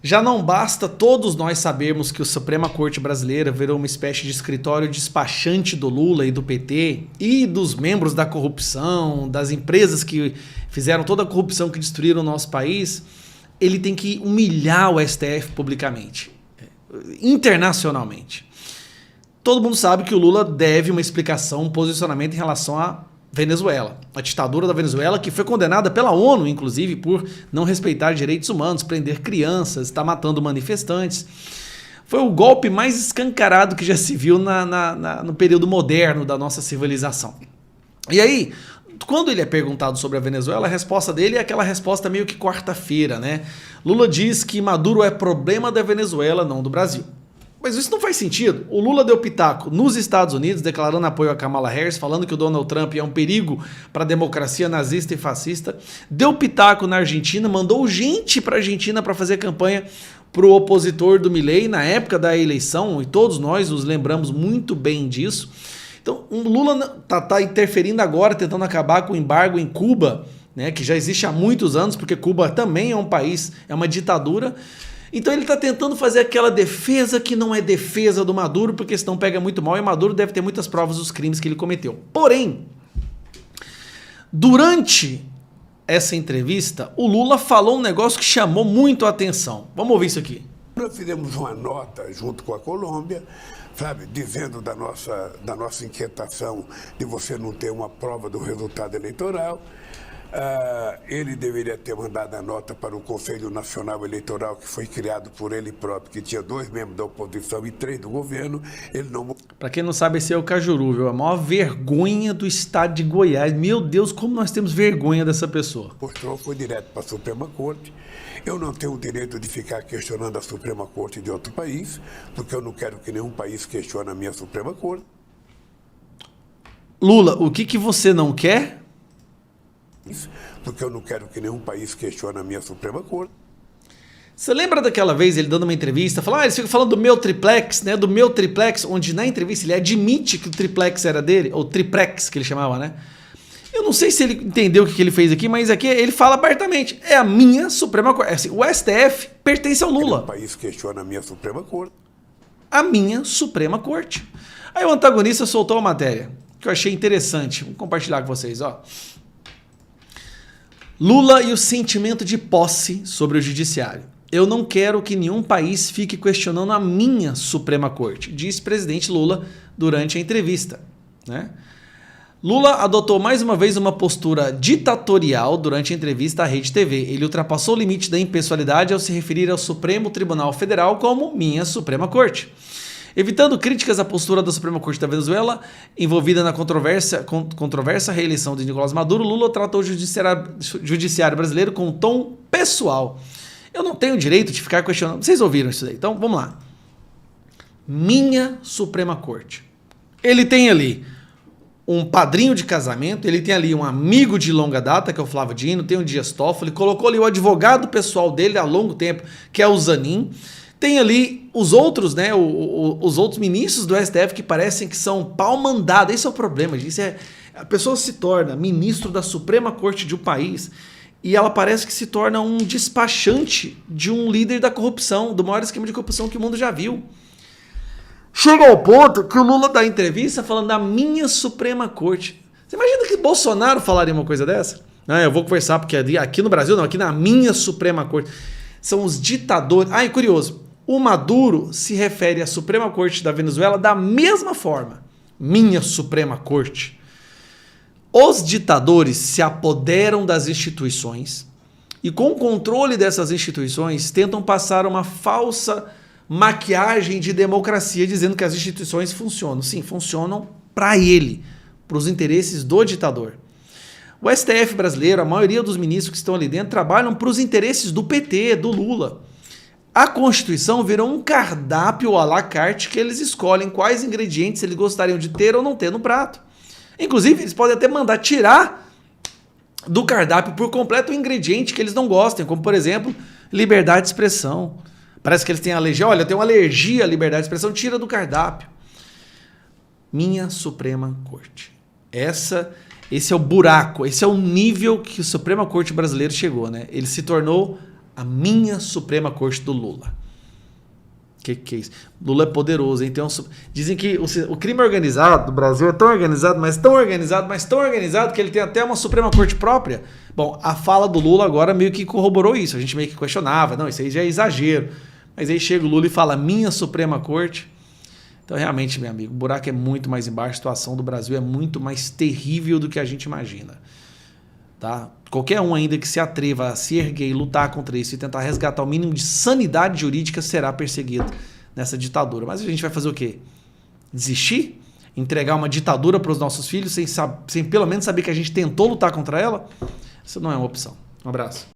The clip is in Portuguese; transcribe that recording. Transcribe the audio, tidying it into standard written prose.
Já não basta todos nós sabermos que a Suprema Corte Brasileira virou uma espécie de escritório despachante do Lula e do PT e dos membros da corrupção, das empresas que fizeram toda a corrupção que destruíram o nosso país. Ele tem que humilhar o STF publicamente, internacionalmente. Todo mundo sabe que o Lula deve uma explicação, um posicionamento em relação à Venezuela, a ditadura da Venezuela, que foi condenada pela ONU, inclusive, por não respeitar direitos humanos, prender crianças, estar matando manifestantes. Foi o golpe mais escancarado que já se viu no período moderno da nossa civilização. E aí, quando ele é perguntado sobre a Venezuela, a resposta dele é aquela resposta meio que quarta-feira, né? Lula diz que Maduro é problema da Venezuela, não do Brasil. Mas isso não faz sentido. O Lula deu pitaco nos Estados Unidos, declarando apoio a Kamala Harris, falando que o Donald Trump é um perigo para a democracia nazista e fascista. Deu pitaco na Argentina, mandou gente para a Argentina para fazer campanha para o opositor do Milei na época da eleição, e todos nós nos lembramos muito bem disso. Então, o Lula tá interferindo agora, tentando acabar com o embargo em Cuba, né, que já existe há muitos anos, porque Cuba também é um país, é uma ditadura. Então ele está tentando fazer aquela defesa que não é defesa do Maduro, porque senão pega muito mal, e Maduro deve ter muitas provas dos crimes que ele cometeu. Porém, durante essa entrevista, o Lula falou um negócio que chamou muito a atenção. Vamos ouvir isso aqui. Nós fizemos uma nota junto com a Colômbia, sabe, dizendo da nossa inquietação de você não ter uma prova do resultado eleitoral. Ele deveria ter mandado a nota para o Conselho Nacional Eleitoral, que foi criado por ele próprio, que tinha 2 membros da oposição e 3 do governo. Ele não... Para quem não sabe, esse é o Cajuru, viu? A maior vergonha do estado de Goiás. Meu Deus, como nós temos vergonha dessa pessoa. Mostrou, foi direto para a Suprema Corte. Eu não tenho o direito de ficar questionando a Suprema Corte de outro país, porque eu não quero que nenhum país questione a minha Suprema Corte. Lula, o que você não quer? Porque eu não quero que nenhum país questione a minha Suprema Corte. Você lembra daquela vez ele dando uma entrevista, falando, eles ficam falando do meu triplex, né? Do meu triplex, onde na entrevista ele admite que o triplex era dele, ou triplex que ele chamava, né? Eu não sei se ele entendeu o que ele fez aqui, mas aqui ele fala abertamente, é a minha Suprema Corte. Assim, o STF pertence ao Lula. O país questiona a minha Suprema Corte. A minha Suprema Corte. Aí o antagonista soltou a matéria, que eu achei interessante. Vou compartilhar com vocês, ó. Lula e o sentimento de posse sobre o judiciário. Eu não quero que nenhum país fique questionando a minha Suprema Corte, disse o presidente Lula durante a entrevista, né? Lula adotou mais uma vez uma postura ditatorial durante a entrevista à Rede TV. Ele ultrapassou o limite da impessoalidade ao se referir ao Supremo Tribunal Federal como minha Suprema Corte. Evitando críticas à postura da Suprema Corte da Venezuela, envolvida na controversa reeleição de Nicolás Maduro, Lula tratou o judiciário brasileiro com um tom pessoal. Eu não tenho direito de ficar questionando. Vocês ouviram isso daí? Então, vamos lá. Minha Suprema Corte. Ele tem ali um padrinho de casamento, ele tem ali um amigo de longa data, que é o Flávio Dino, tem o Dias Toffoli, colocou ali o advogado pessoal dele há longo tempo, que é o Zanin. Tem ali os outros, né, os outros ministros do STF que parecem que são pau mandado. Esse é o problema, gente. A pessoa se torna ministro da Suprema Corte de um país e ela parece que se torna um despachante de um líder da corrupção, do maior esquema de corrupção que o mundo já viu. Chega ao ponto que o Lula dá entrevista falando da minha Suprema Corte. Você imagina que Bolsonaro falaria uma coisa dessa? Não, eu vou conversar porque aqui no Brasil não, aqui na minha Suprema Corte. São os ditadores. Ah, e curioso. O Maduro se refere à Suprema Corte da Venezuela da mesma forma. Minha Suprema Corte. Os ditadores se apoderam das instituições e, com o controle dessas instituições, tentam passar uma falsa maquiagem de democracia, dizendo que as instituições funcionam. Sim, funcionam para ele, para os interesses do ditador. O STF brasileiro, a maioria dos ministros que estão ali dentro, trabalham para os interesses do PT, do Lula. A Constituição virou um cardápio à la carte que eles escolhem quais ingredientes eles gostariam de ter ou não ter no prato. Inclusive, eles podem até mandar tirar do cardápio por completo o ingrediente que eles não gostem, como, por exemplo, liberdade de expressão. Parece que eles têm alergia. Olha, eu tenho uma alergia à liberdade de expressão, tira do cardápio. Minha Suprema Corte. Esse é o buraco, esse é o nível que a Suprema Corte brasileira chegou, né? Ele se tornou A minha Suprema Corte do Lula. Que é isso? Lula é poderoso, hein? Dizem que o crime organizado do Brasil é tão organizado, mas tão organizado que ele tem até uma Suprema Corte própria. Bom, a fala do Lula agora meio que corroborou isso. A gente meio que questionava, não, isso aí já é exagero. Mas aí chega o Lula e fala, minha Suprema Corte. Então, realmente, meu amigo, o buraco é muito mais embaixo, a situação do Brasil é muito mais terrível do que a gente imagina. Tá? Qualquer um ainda que se atreva a se erguer e lutar contra isso e tentar resgatar o mínimo de sanidade jurídica será perseguido nessa ditadura. Mas a gente vai fazer o quê? Desistir? Entregar uma ditadura para os nossos filhos sem pelo menos saber que a gente tentou lutar contra ela? Isso não é uma opção. Um abraço.